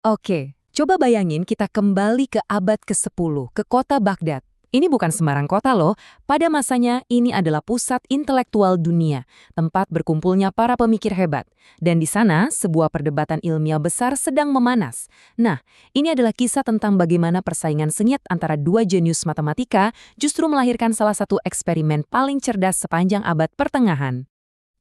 Oke, coba bayangin kita kembali ke abad ke-10, ke kota Baghdad. Ini bukan sembarang kota loh, pada masanya ini adalah pusat intelektual dunia, tempat berkumpulnya para pemikir hebat. Dan di sana, sebuah perdebatan ilmiah besar sedang memanas. Nah, ini adalah kisah tentang bagaimana persaingan sengit antara dua jenius matematika justru melahirkan salah satu eksperimen paling cerdas sepanjang abad pertengahan.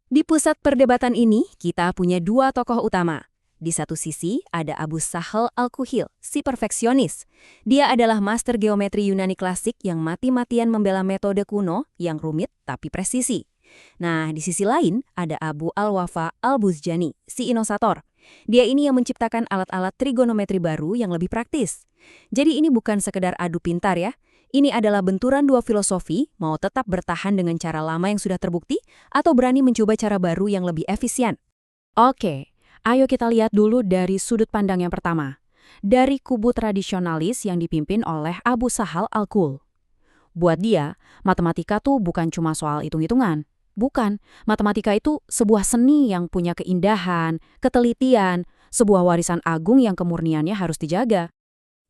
Di pusat perdebatan ini, kita punya dua tokoh utama. Di satu sisi, ada Abu Sahal Al-Kuhil, si perfeksionis. Dia adalah master geometri Yunani klasik yang mati-matian membela metode kuno yang rumit tapi presisi. Nah, di sisi lain, ada Abu Al-Wafa Al-Buzjani, si inovator. Dia ini yang menciptakan alat-alat trigonometri baru yang lebih praktis. Jadi ini bukan sekedar adu pintar ya. Ini adalah benturan dua filosofi, mau tetap bertahan dengan cara lama yang sudah terbukti, atau berani mencoba cara baru yang lebih efisien. Oke, ayo kita lihat dulu dari sudut pandang yang pertama. Dari kubu tradisionalis yang dipimpin oleh Abu Sahal Al-Kul. Buat dia, matematika tuh bukan cuma soal hitung-hitungan. Bukan, matematika itu sebuah seni yang punya keindahan, ketelitian, sebuah warisan agung yang kemurniannya harus dijaga.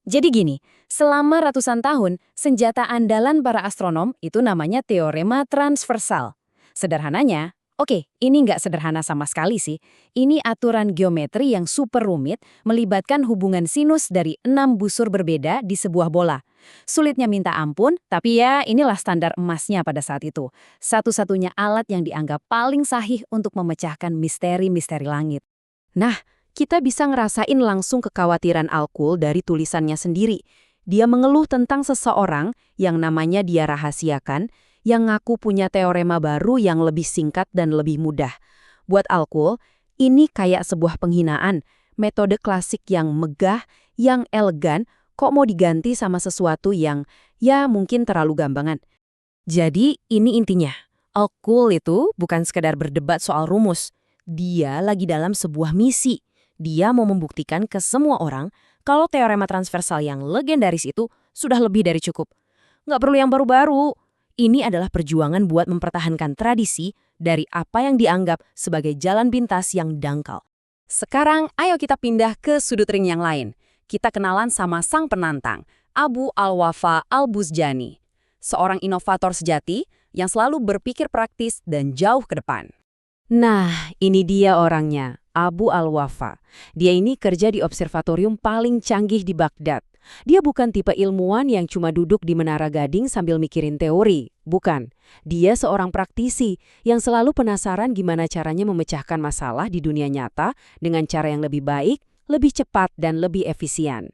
Jadi gini, selama ratusan tahun, senjata andalan para astronom itu namanya teorema transversal. Sederhananya, oke, ini nggak sederhana sama sekali sih. Ini aturan geometri yang super rumit, melibatkan hubungan sinus dari 6 busur berbeda di sebuah bola. Sulitnya minta ampun, tapi ya inilah standar emasnya pada saat itu. Satu-satunya alat yang dianggap paling sahih untuk memecahkan misteri-misteri langit. Nah, kita bisa ngerasain langsung kekhawatiran Al-Kul dari tulisannya sendiri. Dia mengeluh tentang seseorang yang namanya dia rahasiakan, yang ngaku punya teorema baru yang lebih singkat dan lebih mudah. Buat Al-Kul, ini kayak sebuah penghinaan. Metode klasik yang megah, yang elegan, kok mau diganti sama sesuatu yang, ya mungkin terlalu gampangan. Jadi, ini intinya. Al-Kul itu bukan sekedar berdebat soal rumus. Dia lagi dalam sebuah misi. Dia mau membuktikan ke semua orang kalau teorema transversal yang legendaris itu sudah lebih dari cukup. Nggak perlu yang baru-baru. Ini adalah perjuangan buat mempertahankan tradisi dari apa yang dianggap sebagai jalan pintas yang dangkal. Sekarang, ayo kita pindah ke sudut ring yang lain. Kita kenalan sama sang penantang, Abu Al-Wafa Al-Buzjani. Seorang inovator sejati yang selalu berpikir praktis dan jauh ke depan. Nah, ini dia orangnya, Abu Al-Wafa. Dia ini kerja di observatorium paling canggih di Baghdad. Dia bukan tipe ilmuwan yang cuma duduk di menara gading sambil mikirin teori. Bukan. Dia seorang praktisi yang selalu penasaran gimana caranya memecahkan masalah di dunia nyata dengan cara yang lebih baik, lebih cepat, dan lebih efisien.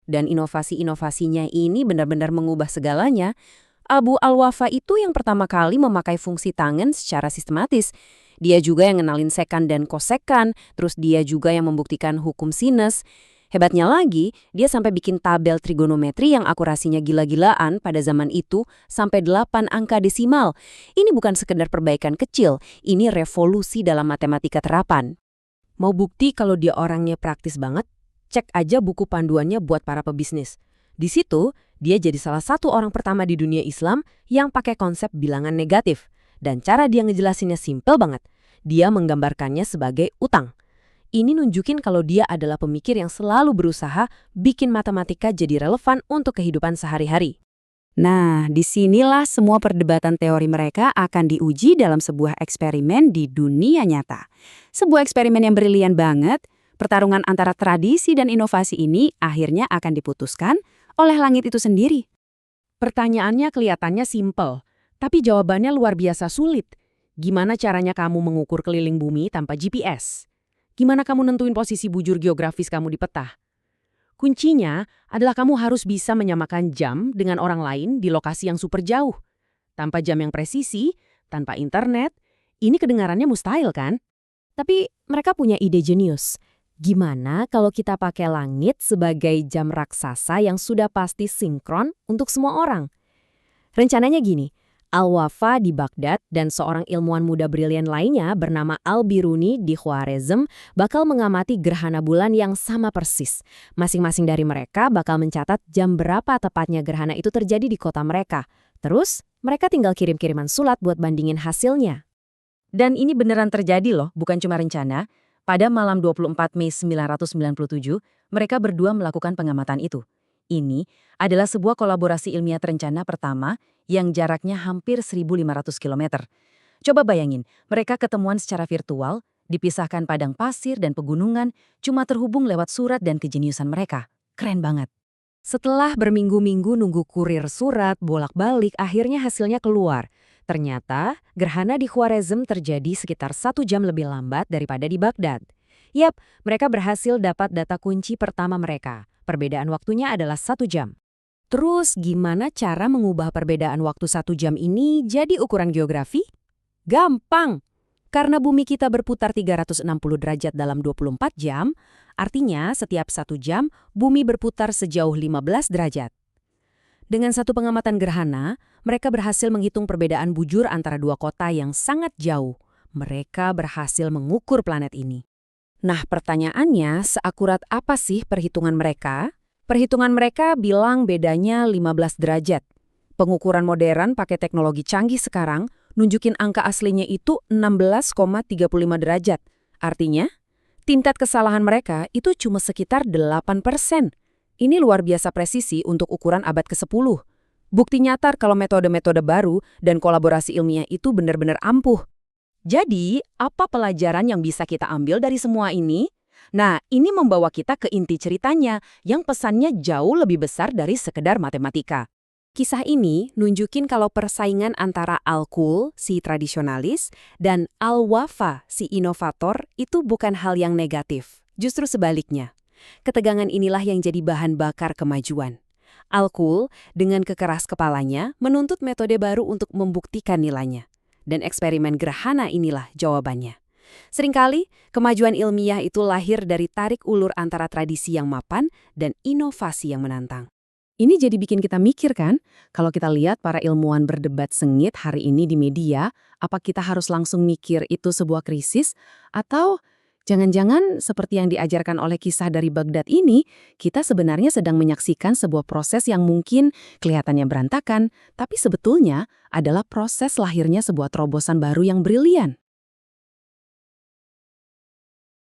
Dan inovasi-inovasinya ini benar-benar mengubah segalanya. Abu Al-Wafa itu yang pertama kali memakai fungsi tangan secara sistematis. Dia juga yang ngenalin sekan dan kosekan, terus dia juga yang membuktikan hukum sinus. Hebatnya lagi, dia sampai bikin tabel trigonometri yang akurasinya gila-gilaan pada zaman itu sampai 8 angka desimal. Ini bukan sekedar perbaikan kecil, ini revolusi dalam matematika terapan. Mau bukti kalau dia orangnya praktis banget? Cek aja buku panduannya buat para pebisnis. Di situ, dia jadi salah satu orang pertama di dunia Islam yang pakai konsep bilangan negatif. Dan cara dia ngejelasinnya simpel banget. Dia menggambarkannya sebagai utang. Ini nunjukin kalau dia adalah pemikir yang selalu berusaha bikin matematika jadi relevan untuk kehidupan sehari-hari. Nah, disinilah semua perdebatan teori mereka akan diuji dalam sebuah eksperimen di dunia nyata. Sebuah eksperimen yang brilian banget, pertarungan antara tradisi dan inovasi ini akhirnya akan diputuskan oleh langit itu sendiri. Pertanyaannya kelihatannya simpel, tapi jawabannya luar biasa sulit. Gimana caranya kamu mengukur keliling bumi tanpa GPS? Gimana kamu nentuin posisi bujur geografis kamu di peta? Kuncinya adalah kamu harus bisa menyamakan jam dengan orang lain di lokasi yang super jauh. Tanpa jam yang presisi, tanpa internet, ini kedengarannya mustahil kan? Tapi mereka punya ide jenius. Gimana kalau kita pakai langit sebagai jam raksasa yang sudah pasti sinkron untuk semua orang? Rencananya gini, Al-Wafa di Baghdad dan seorang ilmuwan muda brilian lainnya bernama Al-Biruni di Khwarezm bakal mengamati gerhana bulan yang sama persis. Masing-masing dari mereka bakal mencatat jam berapa tepatnya gerhana itu terjadi di kota mereka. Terus, mereka tinggal kirim-kiriman sulat buat bandingin hasilnya. Dan ini beneran terjadi loh, bukan cuma rencana. Pada malam 24 Mei 1997, Mereka berdua melakukan pengamatan itu. Ini adalah sebuah kolaborasi ilmiah terencana pertama yang jaraknya hampir 1.500 km. Coba bayangin, mereka ketemuan secara virtual, dipisahkan padang pasir dan pegunungan, cuma terhubung lewat surat dan kejeniusan mereka. Keren banget. Setelah berminggu-minggu nunggu kurir surat, bolak-balik, akhirnya hasilnya keluar. Ternyata, gerhana di Khwarezm terjadi sekitar 1 jam lebih lambat daripada di Baghdad. Yap, mereka berhasil dapat data kunci pertama mereka. Perbedaan waktunya adalah 1 jam. Terus, gimana cara mengubah perbedaan waktu 1 jam ini jadi ukuran geografi? Gampang! Karena bumi kita berputar 360 derajat dalam 24 jam, artinya setiap 1 jam, bumi berputar sejauh 15 derajat. Dengan satu pengamatan gerhana, mereka berhasil menghitung perbedaan bujur antara dua kota yang sangat jauh. Mereka berhasil mengukur planet ini. Nah, pertanyaannya, seakurat apa sih perhitungan mereka? Perhitungan mereka bilang bedanya 15 derajat. Pengukuran modern pakai teknologi canggih sekarang nunjukin angka aslinya itu 16,35 derajat. Artinya, tingkat kesalahan mereka itu cuma sekitar 8%. Ini luar biasa presisi untuk ukuran abad ke-10. Bukti nyata kalau metode-metode baru dan kolaborasi ilmiah itu benar-benar ampuh. Jadi, apa pelajaran yang bisa kita ambil dari semua ini? Nah, ini membawa kita ke inti ceritanya, yang pesannya jauh lebih besar dari sekedar matematika. Kisah ini nunjukin kalau persaingan antara Al-Qul, si tradisionalis, dan Al-Wafa, si inovator, itu bukan hal yang negatif. Justru sebaliknya. Ketegangan inilah yang jadi bahan bakar kemajuan. Al-Qul, dengan kekeras kepalanya, menuntut metode baru untuk membuktikan nilainya. Dan eksperimen gerhana inilah jawabannya. Seringkali, kemajuan ilmiah itu lahir dari tarik ulur antara tradisi yang mapan dan inovasi yang menantang. Ini jadi bikin kita mikir kan, kalau kita lihat para ilmuwan berdebat sengit hari ini di media, apa kita harus langsung mikir itu sebuah krisis? Atau jangan-jangan seperti yang diajarkan oleh kisah dari Baghdad ini, kita sebenarnya sedang menyaksikan sebuah proses yang mungkin kelihatannya berantakan, tapi sebetulnya adalah proses lahirnya sebuah terobosan baru yang brilian.